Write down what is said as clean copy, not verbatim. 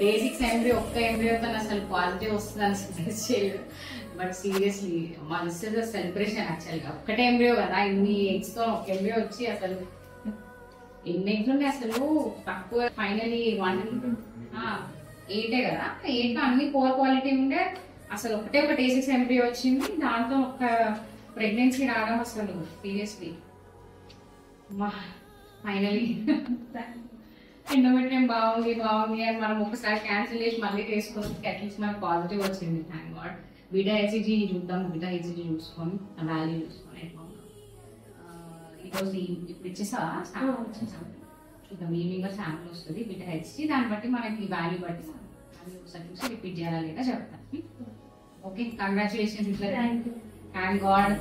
Basics embryo ఒక్క ఎంబ్రియోతో అసలు positive వస్తుందని సజెస్ట్ చేయలేదు. బట్ సీరియస్లీ మా దిస్ ఇస్ సెలబ్రేషన్ యాక్చువల్గా. ఒక్కటే ఎంబ్రియో కదా, ఇన్ని ఎగ్స్ తో ఒక ఎంబ్రియో వచ్చి అసలు ఎన్ని ఎగ్స్ ఉండే అసలు తక్కువ. ఫైనలీ 8 కదా, 8 అన్ని పోర్ క్వాలిటీ ఉండే. అసలు ఒకటే ఒక A6 ఎంబ్రియో వచ్చింది, దాంతో ఒక ప్రెగ్నెన్సీ రావడం అసలు సీరియస్లీ ఫైనలీ ఎండోమెట్రియం బాగుంది అని మనం ఒకసారి క్యాన్సిల్ చేసి మళ్ళీ చేసుకుని అట్లీస్ట్ మనకు పాజిటివ్ వచ్చింది. Thank God. బీటా హెచ్సిజీ చూద్దాం, బీటా హెచ్సిజీ చూసుకొని వాల్యూ చూసుకొని ఈరోజు ఇప్పుడు ఇచ్చేసా చూద్దాం. ఈవినింగ్ శాంపుల్ వస్తుంది బీటా హెచ్సిజీ, దాన్ని బట్టి మనకి వాల్యూ బట్టి ఒకసారి చూసి రిపీట్ చేయాలా లేదా చెప్తాను. Okay, congratulations. Thank God.